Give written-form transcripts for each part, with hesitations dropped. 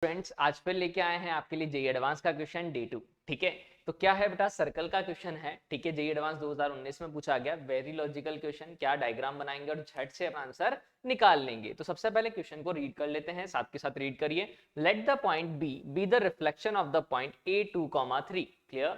Students, आज फिर लेके आए हैं आपके लिए जेईई एडवांस का क्वेश्चन डे 2। ठीक है, तो क्या है बेटा, सर्कल का क्वेश्चन है। ठीक है, जेईई एडवांस 2019 में पूछा गया, वेरी लॉजिकल क्वेश्चन। क्या डायग्राम बनाएंगे और झट से अपना आंसर निकाल लेंगे। तो सबसे पहले क्वेश्चन को रीड कर लेते हैं, साथ के साथ रीड करिए। Let the point B be the reflection of the point A2, 3 clear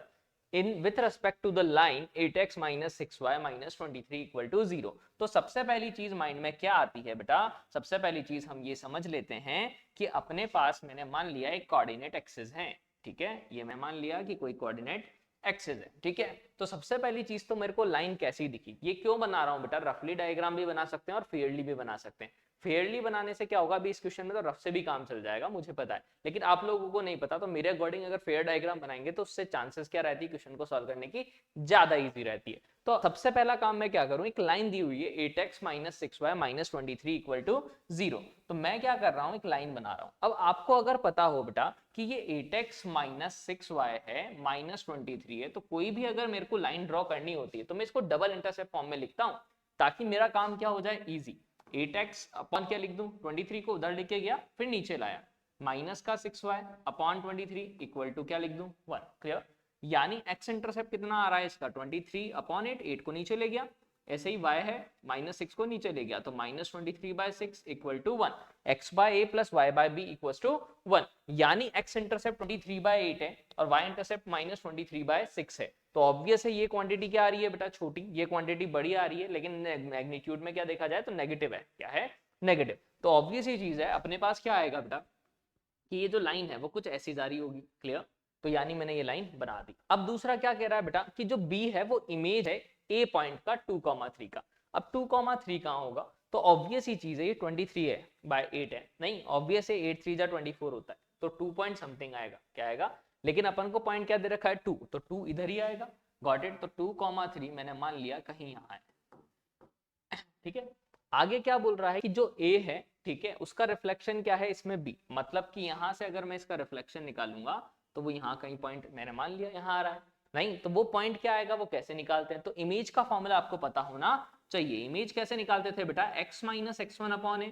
in with respect to the line 8x minus 6y minus 23 equal to 0। तो सबसे पहली चीज माइंड में क्या आती है बेटा, सबसे पहली चीज हम ये समझ लेते हैं कि अपने पास मैंने मान लिया एक कोऑर्डिनेट एक्सिस है। ठीक है, ये मैं मान लिया कि कोई कोऑर्डिनेट एक्सिस है। ठीक है, तो सबसे पहली चीज तो मेरे को लाइन कैसी दिखी, ये क्यों बना रहा हूं बेटा, रफली डायग्राम भी बना सकते हैं और फेयरली भी बना सकते हैं। फेयरली बनाने से क्या होगा, अभी इस क्वेश्चन में तो रफ से भी काम चल जाएगा, मुझे पता है, लेकिन आप लोगों को नहीं पता। तो मेरे अकॉर्डिंग अगर फेयर डायग्राम बनाएंगे तो उससे चांसेस क्या रहती है, क्वेश्चन को सॉल्व करने की ज्यादा इजी रहती है। तो सबसे पहला काम मैं क्या करूं, एक लाइन दी हुई है 8x minus 6y minus 23 equal to 0। तो मैं क्या कर रहा हूं, एक लाइन बना रहा हूं। अब आपको अगर पता हो बेटा कि ये 8x माइनस 6y है माइनस 23 है, तो कोई भी अगर मेरे को लाइन ड्रॉ करनी होती है तो मैं इसको डबल इंटरसेप्ट फॉर्म में लिखता हूं, ताकि मेरा काम क्या हो जाए, इजी। 8x अपॉन क्या लिख दूं, 23 को उधर लेके गया फिर नीचे लाया, माइनस का 6y अपॉन 23 इक्वल टू क्या लिख दूं, 1। क्लियर, यानी x इंटरसेप्ट कितना आ रहा है इसका 23 अपॉन 8, 8 को नीचे ले गया। ऐसे ही y है माइनस 6 को नीचे ले गया, तो minus 23/6 equal to 1। x by a plus y by b equal to 1, यानी x इंटरसेप्ट 23/8 है और y इंटरसेप्ट माइनस 23/6 है। तो ऑब्वियस है ये क्वांटिटी क्या आ रही है बेटा, छोटी, ये क्वांटिटी बड़ी आ रही है, लेकिन मैग्नीट्यूड में क्या देखा जाए तो नेगेटिव है। क्या है, नेगेटिव। तो ऑब्वियस ये चीज है, अपने पास क्या आएगा बेटा कि ये जो लाइन है वो कुछ ऐसी जा रही होगी। क्लियर, तो यानी मैंने ये लाइन बना दी। अब दूसरा क्या कह रहा है बेटा कि जो बी है वो इमेज है ए पॉइंट का 2,3 का। अब 2,3 कहां होगा, तो ऑब्वियस ही चीज है, ये 23 है बाय 8 है, नहीं ऑब्वियस है 8 3 जा 24 होता है, तो 2 पॉइंट समथिंग आएगा। क्या आएगा, लेकिन अपन को पॉइंट क्या दे रखा है 2, तो 2 इधर ही आएगा। गॉट इट, तो 2,3 मैंने मान लिया कहीं यहाँ है। ठीक है, आगे क्या बोल रहा है कि जो ए है, ठीक है, उसका रिफ्लेक्शन क्या है इसमें बी, मतलब कि यहां से अगर मैं इसका रिफ्लेक्शन निकालूंगा तो वो यहाँ कहीं पॉइंट मैंने मान लिया यहाँ आ रहा है। नहीं तो वो पॉइंट क्या आएगा, वो कैसे निकालते हैं, तो इमेज का फॉर्मूला आपको पता होना चाहिए। इमेज कैसे निकालते थे बेटा, x माइनस x1 अपॉन ए,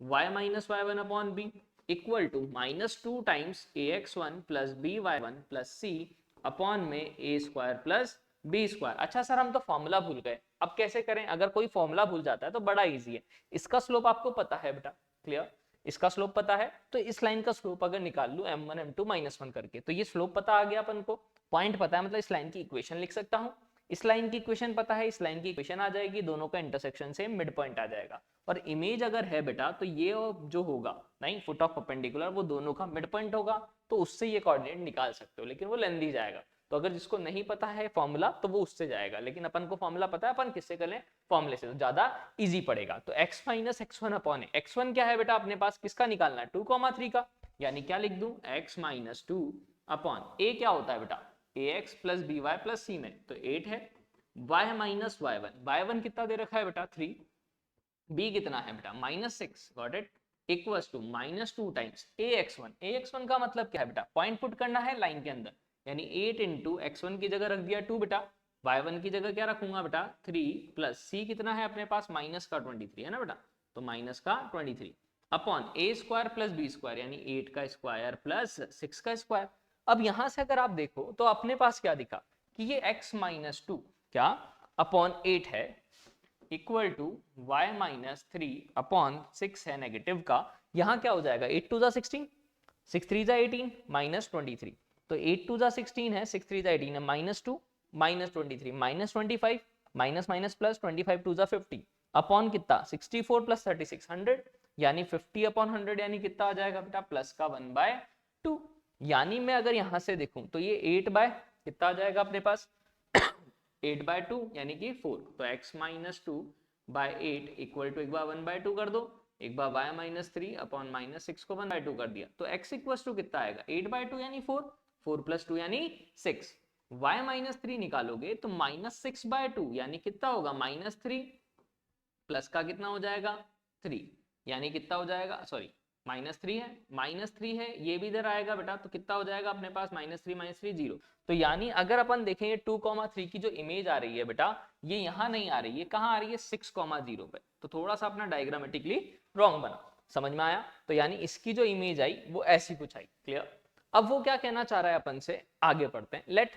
y माइनस y1 upon B equal to minus 2 times ax1 plus by1 plus c upon में a square plus B square. अच्छा सर हम तो फॉर्मूला भूल गए, अब कैसे करें, अगर कोई फॉर्मूला भूल जाता है तो बड़ा इजी है। इसका स्लोप आपको पता है बेटा, क्लियर, इसका स्लोप पता है, तो इस लाइन का स्लोप अगर निकाल लूं m1 m2 -1 करके, तो ये स्लोप पता आ गया अपन को, पॉइंट पता है, मतलब इस लाइन की इक्वेशन लिख सकता हूं। इस लाइन की इक्वेशन पता है, इस लाइन की इक्वेशन आ जाएगी, दोनों का इंटरसेक्शन से मिड पॉइंट आ जाएगा। और इमेज अगर है बेटा तो ये जो होगा, नहीं फुट ऑफ परपेंडिकुलर, वो दोनों का मिड पॉइंट होगा, तो उससे ये कोऑर्डिनेट निकाल सकते हो, लेकिन वो लेंथी जाएगा। तो अगर जिसको नहीं पता है फॉर्मूला तो वो उससे जाएगा, लेकिन अपन को फॉर्मूला पता है, अपन किससे कर लें, फॉर्मूले से, तो ज्यादा इजी पड़ेगा। तो x माइनस x1 अपॉन x1 क्या है बेटा अपने पास, किसका निकालना है 2,3 का, यानी क्या लिख दूं x माइनस 2 अपॉन a क्या होता है बेटा ax plus B Y plus C में, तो 8 है, y माइनस y1 कितना दे रखा है बेटा 3, b कितना है बेटा -6, got it, equals to -2 times ax1 का मतलब क्या है बेटा, पॉइंट पुट करना है लाइन के अंदर, यानी 8 इंटू x1 की जगह रख दिया 2 बेटा, y1 की जगह क्या रखूंगा बेटा 3, प्लस c कितना है अपने पास माइनस का 23 है ना बेटा, तो माइनस का 23 upon a square plus B square, यानी 8 का स्क्वायर प्लस 6 का स्क्वायर। अब यहां से अगर आप देखो तो अपने पास क्या दिखा कि ये x माइनस 2 क्या अपॉन 8 है equal to y minus 3 upon 6 है नेगेटिव का, यहां क्या हो जाएगा 8 2 जा 16, 6 3 जा 18 माइनस 23, तो 8 2 जा 16 है, 6 3 जा 18 है, minus 2 minus 23 minus 25, minus minus plus 25 2 जा 50 अपॉन कितना 64 प्लस 36 100, यानी 50 अपॉन 100, यानी कितना आ जाएगा बेटा प्लस का 1/2। यानी मैं अगर यहां से देखूं तो ये 8 बाय कितना आ जाएगा अपने पास 8/2 यानी कि 4, तो x minus 2 by 8 equal to एक बार 1/2 कर दो, एक बार y माइनस 3 अपॉन -6 को 1/2 कर दिया, तो x इक्वल टू कितना आएगा 8/2 यानी 4, 4 प्लस 2 यानी 6, y माइनस 3 निकालोगे तो -6/2 यानी कितना होगा -3 प्लस का कितना हो जाएगा 3, यानी कितना हो जाएगा, सॉरी -3 है, ये भी इधर आएगा बेटा, तो कितना हो जाएगा अपने पास -3 0। तो यानी अगर अपन देखें 2,3 की जो इमेज आ रही है बेटा, ये यहाँ नहीं आ रही है, कहाँ आ रही है 6,0 पे, तो थोड़ा सा अपना डायग्रामेटिकली रॉन्ग बना। समझ में आया? तो यानी इसकी जो इमेज आई वो ऐसी कुछ आई। क्लियर? अब वो क्या कहना चाह रहा है अपन से, आगे पढ़ते हैं। लेट,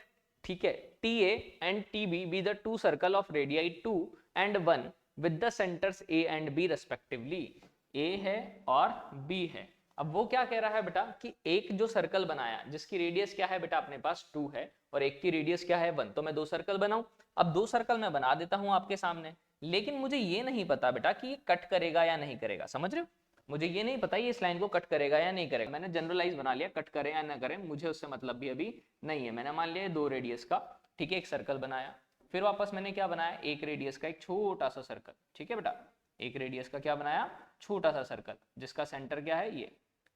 ठीक है, T A and T B be the two circle of radii 2 and 1 with the centres A and B respectively. A है और बी है। अब वो क्या कह रहा है बेटा कि एक जो सर्कल बनाया जिसकी रेडियस क्या है बेटा अपने पास 2 है और एक की रेडियस क्या है 1, तो मैं दो सर्कल बनाऊं। अब दो सर्कल मैं बना देता हूं आपके सामने, लेकिन मुझे ये नहीं पता बेटा कि ये कट करेगा या नहीं करेगा। समझ रहे हो? मुझे ये नहीं पता ये इस लाइन को कट करेगा या नहीं करेगा। मैंने जनरलाइज बना लिया, कट करे या ना करे मुझे उससे मतलब भी अभी नहीं है। मैंने मान लिया दो रेडियस का, ठीक है, एक सर्कल बनाया, फिर वापस मैंने क्या बनाया, एक रेडियस का एक छोटा सा सर्कल। ठीक है बेटा, एक रेडियस का क्या बनाया, छोटा सा सर्कल, जिसका सेंटर क्या है ये।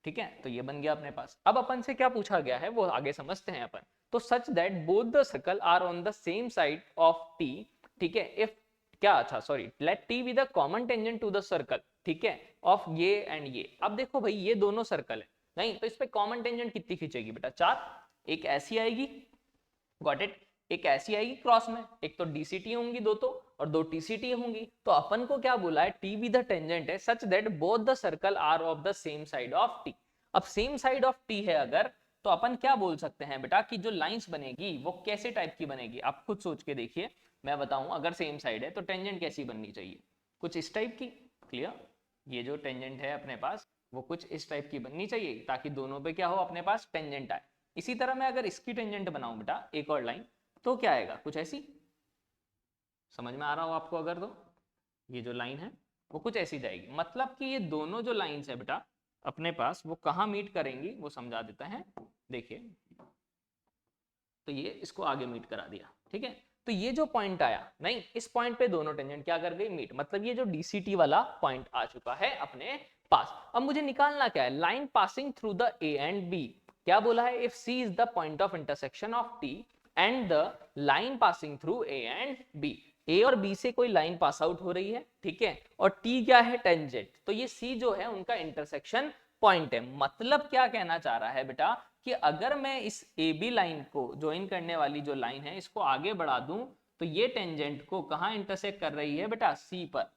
ठीक है, तो ये बन गया अपने पास। अब अपन से क्या पूछा गया है वो आगे समझते हैं अपन। तो such that both the circle are on the same side of T. ठीक है, इफ क्या, अच्छा sorry, let T be the common tangent to the circle. ठीक है, ऑफ ये एंड ये। अब देखो भाई ये दोनों सर्कल है, नहीं तो इस पे कॉमन टेंजेंट कितनी खींचेगी बेटा, 4। एक ऐसी आएगी, गॉट इट, एक ऐसी आएगी क्रॉस में, एक तो डीसीटी होंगी दो तो, और दो टीसीटी होंगी। तो अपन को क्या बोला है, टी बी द टेंजेंट है such that both the circle are of the same side of T. अब सेम साइड ऑफ टी है अगर, तो अपन क्या बोल सकते हैं बेटा कि जो लाइंस बनेगी वो कैसे टाइप की बनेगी, आप खुद सोच के देखिए, मैं बताऊं। अगर सेम साइड है तो टेंजेंट कैसी बननी चाहिए, कुछ इस टाइप की। क्लियर? ये जो टेंजेंट है अपने पास वो कुछ इस टाइप की बननी चाहिए ताकि दोनों पे क्या हो, अपने पास टेंजेंट आए। इसी तरह मैं अगर इसकी टेंजेंट बनाऊं बेटा एक और लाइन, तो क्या आएगा, कुछ ऐसी। समझ में आ रहा हो आपको? अगर तो ये जो लाइन है वो कुछ ऐसी जाएगी। मतलब कि ये दोनों जो लाइंस है बेटा अपने पास वो कहाँ मीट करेंगी वो समझा देता है। देखिए, तो ये इसको आगे मीट करा दिया। ठीक है, तो ये जो पॉइंट आया, नहीं इस पॉइंट पे दोनों टेंजेंट क्या कर गई, मीट। मतलब ये जो डीसीटी वाला पॉइंट आ चुका है अपने पास। अब मुझे निकालना क्या है, line passing through the A and B. क्या बोला है, if C is the point of intersection of T and the line passing through A and B. A और बी से कोई लाइन पास आउट हो रही है, ठीक है, और टी क्या है, टेंजेंट। तो ये सी जो है उनका इंटरसेक्शन पॉइंट है। मतलब क्या कहना चाह रहा है बेटा कि अगर मैं इस ए बी लाइन को ज्वाइन करने वाली जो लाइन है इसको आगे बढ़ा दूं तो ये टेंजेंट को कहां इंटरसेक्ट कर रही है बेटा, सी पर।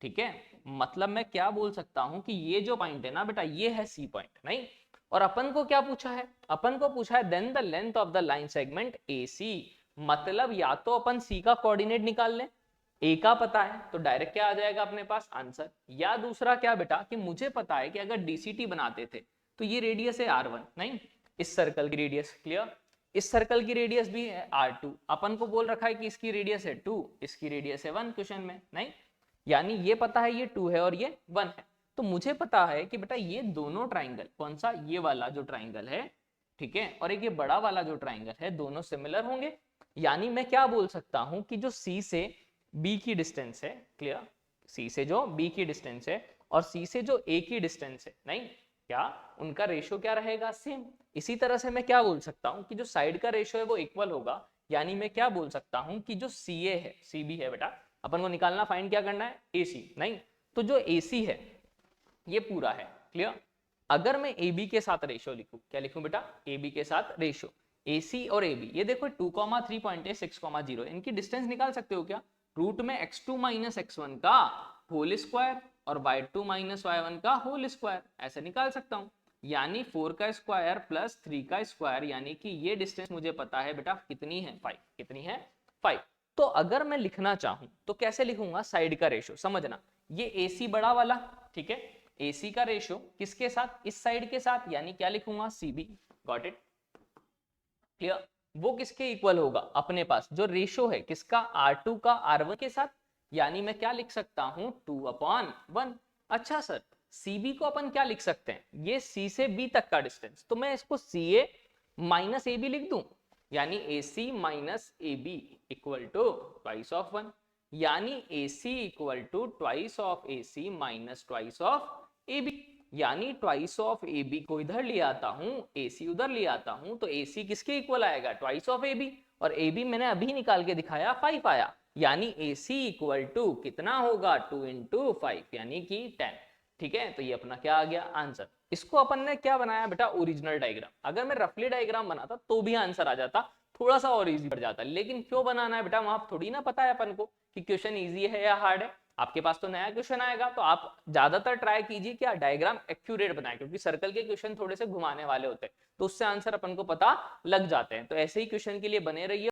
ठीक है, मतलब मैं क्या बोल सकता हूं कि ये जो पॉइंट है ना बेटा ये है सी पॉइंट, नहीं। और अपन को क्या पूछा है, अपन को पूछा है then the length of the line segment A C. मतलब या तो अपन सी का कोऑर्डिनेट निकाल लें, ए का पता है तो डायरेक्ट क्या आ जाएगा अपने पास, आंसर। या दूसरा क्या बेटा कि मुझे पता है कि अगर डीसीटी बनाते थे तो ये रेडियस है R1, नहीं इस सर्कल की रेडियस। क्लियर? इस सर्कल की रेडियस भी है R2। अपन को बोल रखा है कि इसकी रेडियस है 2, इसकी रेडियस है 1 क्वेश्चन में, नहीं। यानी ये पता है ये 2 है और ये 1 है। तो मुझे पता है कि बेटा ये दोनों ट्राइंगल, कौन सा, ये वाला जो ट्राइंगल है, ठीक है, और एक ये बड़ा वाला जो ट्राइंगल है, दोनों सिमिलर होंगे। यानी मैं क्या बोल सकता हूं कि जो सी से बी की डिस्टेंस है, क्लियर, सी से जो बी की डिस्टेंस है और सी से जो ए की डिस्टेंस है, नहीं क्या उनका रेशियो क्या रहेगा, सेम। इसी तरह से मैं क्या बोल सकता हूं कि जो साइड का रेशियो है वो इक्वल होगा। यानी मैं क्या बोल सकता हूं कि जो सी ए है, सी बी है बेटा, अपन को निकालना, फाइंड क्या करना है, ए सी, नहीं तो जो ए सी है ये पूरा है। क्लियर? अगर मैं ए बी के साथ रेशियो लिखूं, क्या लिखूं बेटा, ए बी के साथ रेशियो, ए सी और ए बी, ये देखो 2,3 पॉइंट है, 6,0, इनकी डिस्टेंस निकाल सकते हो क्या, रूट में x2 माइनस x1 का होल स्क्वायर और y2 माइनस y1 का होल स्क्वायर, ऐसे निकाल सकता हूं। यानी 4 का स्क्वायर प्लस 3 का स्क्वायर, यानी कि ये डिस्टेंस मुझे पता है बेटा कितनी है, 5। कितनी है, 5। तो अगर मैं लिखना चाहूं तो कैसे लिखूंगा, साइड का रेशियो। समझना, ये AC बड़ा वाला, ठीक है, AC का रेशियो किसके साथ, इस साइड के साथ, यानी क्या लिखूंगा, CB। Got it? क्लियर? वो किसके इक्वल होगा, अपने पास जो रेशियो है किसका, R2 का R1 के साथ। यानी मैं क्या लिख सकता हूं, 2/1। अच्छा सर, CB को अपन क्या लिख सकते हैं, ये C से B तक का डिस्टेंस, तो मैं इसको CA माइनस AB लिख दूं। यानी AC minus AB equal to twice of 1। यानी AC equal to twice of AC minus twice of AB। यानी ट्वाइस ऑफ ए बी को इधर ले आता हूं, ए सी उधर ले आता हूं, तो ए सी किसके इक्वल आएगा, ट्वाइस ऑफ ए बी। और ए बी मैंने अभी निकाल के दिखाया 5 आया। यानी ए सी इक्वल टू कितना होगा, 2 into 5 यानी कि 10। ठीक है, तो ये अपना क्या आ गया, आंसर। इसको अपन ने क्या बनाया बेटा, ओरिजिनल डायग्राम। अगर मैं रफली डायग्राम बनाता तो भी आंसर आ जाता, थोड़ा सा और इजी पड़ जाता, लेकिन क्यों बनाना है बेटा, वहां थोड़ी ना पता है अपन को कि क्वेश्चन इजी है या हार्ड है। आपके पास तो नया क्वेश्चन आएगा, तो आप ज्यादातर ट्राई कीजिए क्या डायग्राम एक्यूरेट बनाए, क्योंकि सर्कल के क्वेश्चन थोड़े से घुमाने वाले होते हैं, तो उससे आंसर अपन को पता लग जाते हैं। तो ऐसे ही क्वेश्चन के लिए बने रहिए।